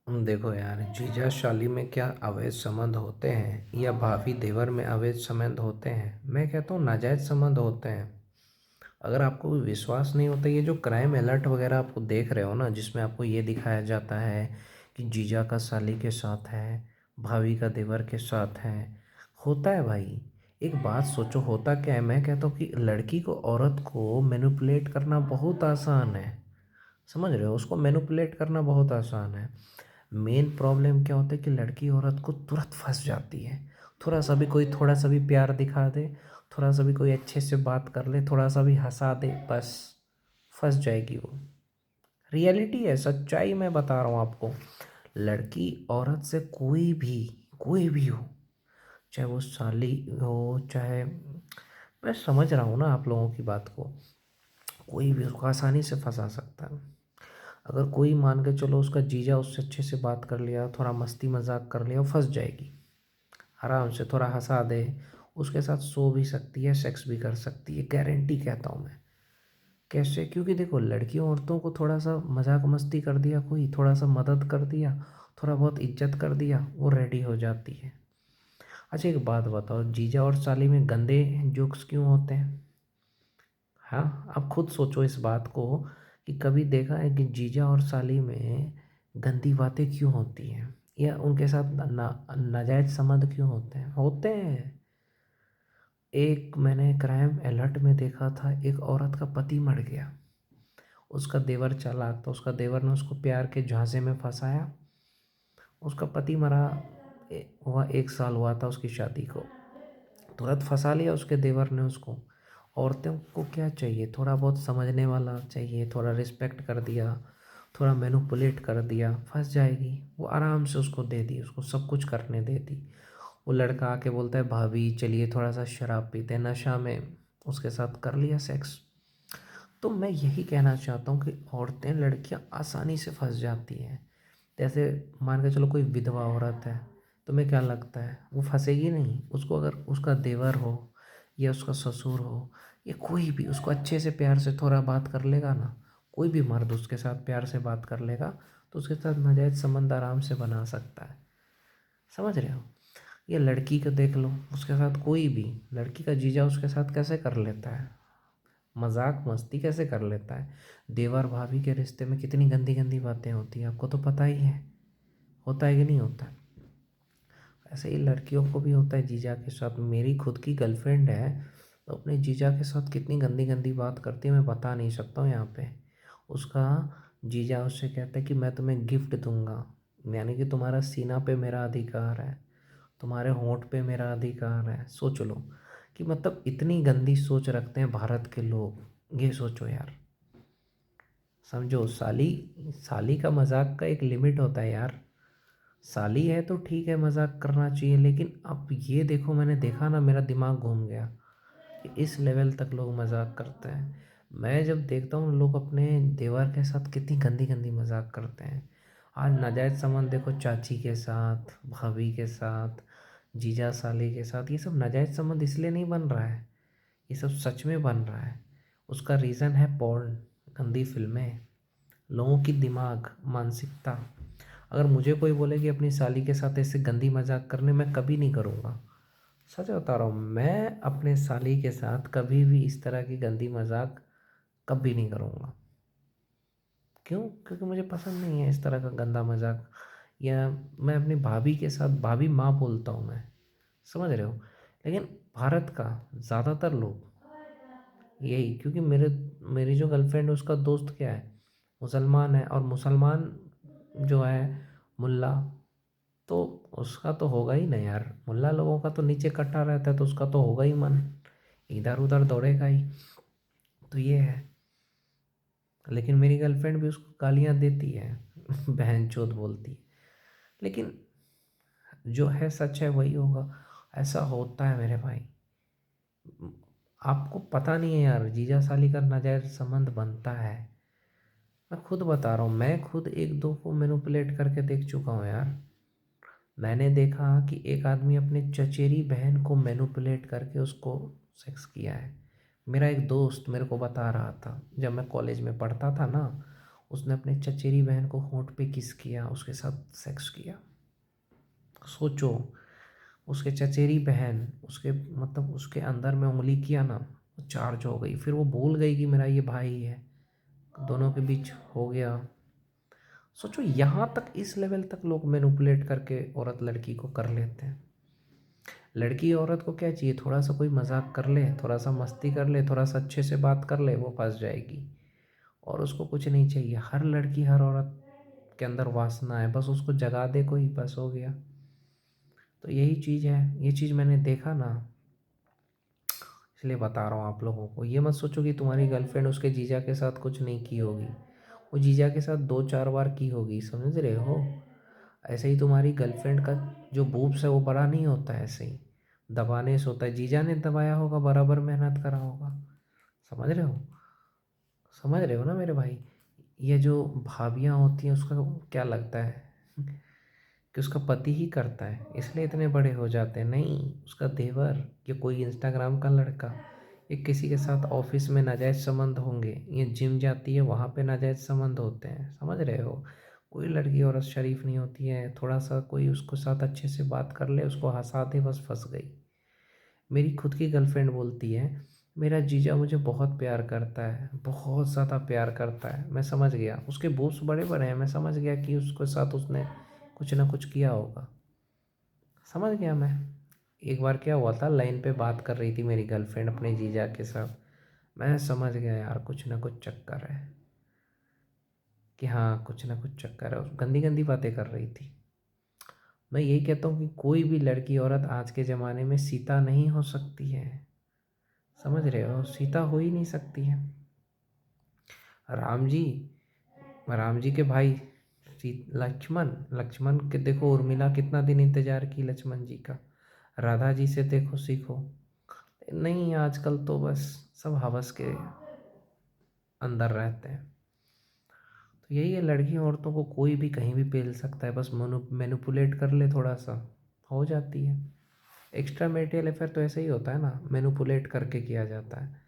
देखो यार, जीजा शाली में क्या अवैध संबंध होते हैं या भाभी देवर में अवैध संबंध होते हैं? मैं कहता हूँ नाजायज़ संबंध होते हैं। अगर आपको विश्वास नहीं होता, ये जो क्राइम अलर्ट वगैरह आपको देख रहे हो ना, जिसमें आपको ये दिखाया जाता है कि जीजा का साली के साथ है, भाभी का देवर के साथ है, होता है भाई। एक बात सोचो, होता क्या है? मैं कहता हूँ कि लड़की को, औरत को मैनिपुलेट करना बहुत आसान है। समझ रहे हो? उसको मैनिपुलेट करना बहुत आसान है। मेन प्रॉब्लम क्या होता है कि लड़की औरत को तुरंत फंस जाती है। थोड़ा सा भी कोई, थोड़ा सा भी प्यार दिखा दे, थोड़ा सा भी कोई अच्छे से बात कर ले, थोड़ा सा भी हंसा दे, बस फंस जाएगी वो। रियलिटी है, सच्चाई मैं बता रहा हूँ आपको। लड़की औरत से कोई भी हो, चाहे वो साली हो, चाहे, मैं समझ रहा हूँ ना आप लोगों की बात को, कोई भी उसको आसानी से फंसा सकता है। अगर कोई मान के चलो उसका जीजा उससे अच्छे से बात कर लिया, थोड़ा मस्ती मजाक कर लिया, वो फंस जाएगी। आराम से थोड़ा हंसा दे, उसके साथ सो भी सकती है, सेक्स भी कर सकती है, गारंटी कहता हूँ मैं। कैसे? क्योंकि देखो, लड़कियों औरतों को थोड़ा सा मजाक मस्ती कर दिया, कोई थोड़ा सा मदद कर दिया, थोड़ा बहुत इज्जत कर दिया, वो रेडी हो जाती है। अच्छा, एक बात बताओ, जीजा और साली में गंदे जोक्स क्यों होते हैं? हाँ, आप खुद सोचो इस बात को, कि कभी देखा है कि जीजा और साली में गंदी बातें क्यों होती हैं, या उनके साथ नाजायज संबंध क्यों होते हैं? होते हैं। एक मैंने क्राइम अलर्ट में देखा था, एक औरत का पति मर गया। उसका देवर चालाक था, उसका देवर ने उसको प्यार के झांसे में फंसाया। उसका पति मरा, हुआ 1 साल हुआ था उसकी शादी को, तुरंत फंसा लिया उसके देवर ने उसको। औरतों को क्या चाहिए? थोड़ा बहुत समझने वाला चाहिए, थोड़ा रिस्पेक्ट कर दिया, थोड़ा मैनिपुलेट कर दिया, फंस जाएगी वो। आराम से उसको दे दी, उसको सब कुछ करने दे दी। वो लड़का आके बोलता है, भाभी चलिए थोड़ा सा शराब पीते हैं, नशा में उसके साथ कर लिया सेक्स। तो मैं यही कहना चाहता हूँ कि औरतें, लड़कियाँ आसानी से फंस जाती हैं। जैसे मान के चलो कोई विधवा औरत है, तुम्हें क्या लगता है वो फंसेगी नहीं? उसको अगर उसका देवर हो या उसका ससुर हो या कोई भी उसको अच्छे से प्यार से थोड़ा बात कर लेगा ना, कोई भी मर्द उसके साथ प्यार से बात कर लेगा, तो उसके साथ नाजायज़ संबंध आराम से बना सकता है। समझ रहे हो? ये लड़की का देख लो, उसके साथ कोई भी, लड़की का जीजा उसके साथ कैसे कर लेता है, मजाक मस्ती कैसे कर लेता है। देवर भाभी के रिश्ते में कितनी गंदी गंदी बातें होती हैं, आपको तो पता ही है। होता है कि नहीं होता? ऐसे ही लड़कियों को भी होता है जीजा के साथ। मेरी खुद की गर्लफ्रेंड है, तो अपने जीजा के साथ कितनी गंदी गंदी बात करती है, मैं बता नहीं सकता हूँ यहाँ पे। उसका जीजा उससे कहता है कि मैं तुम्हें गिफ्ट दूंगा, यानी कि तुम्हारा सीना पे मेरा अधिकार है, तुम्हारे होंठ पे मेरा अधिकार है। सोच लो कि मतलब इतनी गंदी सोच रखते हैं भारत के लोग, ये सोचो यार। समझो, साली, साली का मजाक का एक लिमिट होता है यार। साली है तो ठीक है, मजाक करना चाहिए, लेकिन अब ये देखो, मैंने देखा ना, मेरा दिमाग घूम गया कि इस लेवल तक लोग मजाक करते हैं। मैं जब देखता हूँ लोग अपने देवर के साथ कितनी गंदी गंदी मजाक करते हैं। आज नाजायज़ संबंध देखो, चाची के साथ, भाभी के साथ, जीजा साली के साथ, ये सब नाजायज़ संबंध इसलिए नहीं बन रहा है, ये सब सच में बन रहा है। उसका रीज़न है पॉर्न, गंदी फिल्में, लोगों की दिमाग, मानसिकता। अगर मुझे कोई बोले कि अपनी साली के साथ ऐसे गंदी मजाक करने, मैं कभी नहीं करूँगा। सच बता रहा हूँ, मैं अपने साली के साथ कभी भी इस तरह की गंदी मजाक कभी नहीं करूँगा। क्यों? क्योंकि मुझे पसंद नहीं है इस तरह का गंदा मजाक। या मैं अपनी भाभी के साथ भाभी माँ बोलता हूँ मैं, समझ रहे हो? लेकिन भारत का ज़्यादातर लोग यही, क्योंकि मेरी जो गर्लफ्रेंड है उसका दोस्त क्या है, मुसलमान है, और मुसलमान जो है मुल्ला, तो उसका तो होगा ही ना यार। मुल्ला लोगों का तो नीचे कटा रहता है, तो उसका तो होगा ही मन, इधर उधर दौड़ेगा ही। तो ये है। लेकिन मेरी गर्लफ्रेंड भी उसको गालियाँ देती है बहन चोद बोलती है। लेकिन जो है सच है वही होगा। ऐसा होता है मेरे भाई। आपको पता नहीं है यार, जीजा साली का नाजायज संबंध बनता है। मैं खुद बता रहा हूँ, मैं खुद एक दो को मैनिपुलेट करके देख चुका हूँ यार। मैंने देखा कि एक आदमी अपने चचेरी बहन को मैनिपुलेट करके उसको सेक्स किया है। मेरा एक दोस्त मेरे को बता रहा था, जब मैं कॉलेज में पढ़ता था ना, उसने अपने चचेरी बहन को होंठ पे किस किया, उसके साथ सेक्स किया। सोचो, उसके चचेरी बहन उसके मतलब उसके अंदर में उंगली किया ना, वो चार्ज हो गई। फिर वो भूल गई कि मेरा ये भाई है, दोनों के बीच हो गया। सोचो यहाँ तक, इस लेवल तक लोग मैनिपुलेट करके औरत लड़की को कर लेते हैं। लड़की औरत को क्या चाहिए, थोड़ा सा कोई मजाक कर ले, थोड़ा सा मस्ती कर ले, थोड़ा सा अच्छे से बात कर ले, वो फंस जाएगी। और उसको कुछ नहीं चाहिए। हर लड़की हर औरत के अंदर वासना है, बस उसको जगा दे कोई, बस हो गया। तो यही चीज़ है, ये चीज़ मैंने देखा ना, इसलिए बता रहा हूँ आप लोगों को। ये मत सोचो कि तुम्हारी गर्लफ्रेंड उसके जीजा के साथ कुछ नहीं की होगी, वो जीजा के साथ 2-4 बार की होगी, समझ रहे हो। ऐसे ही तुम्हारी गर्लफ्रेंड का जो बूब्स है वो बड़ा नहीं होता है ऐसे ही दबाने से होता है। जीजा ने दबाया होगा, बराबर मेहनत करा होगा। समझ रहे हो, समझ रहे हो ना मेरे भाई। ये जो भाभियाँ होती हैं उसका क्या लगता है कि उसका पति ही करता है इसलिए इतने बड़े हो जाते हैं। नहीं, उसका देवर या कोई इंस्टाग्राम का लड़का, ये किसी के साथ ऑफिस में नाजायज़ संबंध होंगे, ये जिम जाती है वहाँ पे नाजायज़ संबंध होते हैं। समझ रहे हो, कोई लड़की औरत शरीफ नहीं होती है। थोड़ा सा कोई उसको साथ अच्छे से बात कर ले, उसको हंसा दे, बस फंस गई। मेरी खुद की गर्लफ्रेंड बोलती है मेरा जीजा मुझे बहुत प्यार करता है, बहुत ज़्यादा प्यार करता है। मैं समझ गया, उसके बूब्स बड़े बड़े हैं, मैं समझ गया कि उसके साथ उसने कुछ ना कुछ किया होगा। समझ गया मैं। एक बार क्या हुआ था, लाइन पे बात कर रही थी मेरी गर्लफ्रेंड अपने जीजा के साथ। मैं समझ गया यार कुछ ना कुछ चक्कर है, कि हाँ कुछ ना कुछ चक्कर है। गंदी गंदी बातें कर रही थी। मैं यही कहता हूँ कि कोई भी लड़की औरत आज के ज़माने में सीता नहीं हो सकती है। समझ रहे हो, सीता हो ही नहीं सकती है। राम जी, राम जी के भाई लक्ष्मण, लक्ष्मण के देखो उर्मिला कितना दिन इंतजार की लक्ष्मण जी का। राधा जी से देखो, सीखो। नहीं, आजकल तो बस सब हवस के अंदर रहते हैं। तो यही है, लड़की औरतों को कोई भी कहीं भी पेल सकता है, बस मैनिपुलेट कर ले थोड़ा सा, हो जाती है। एक्स्ट्रा मैरिटल अफेयर तो ऐसे ही होता है ना, मैनिपुलेट करके किया जाता है।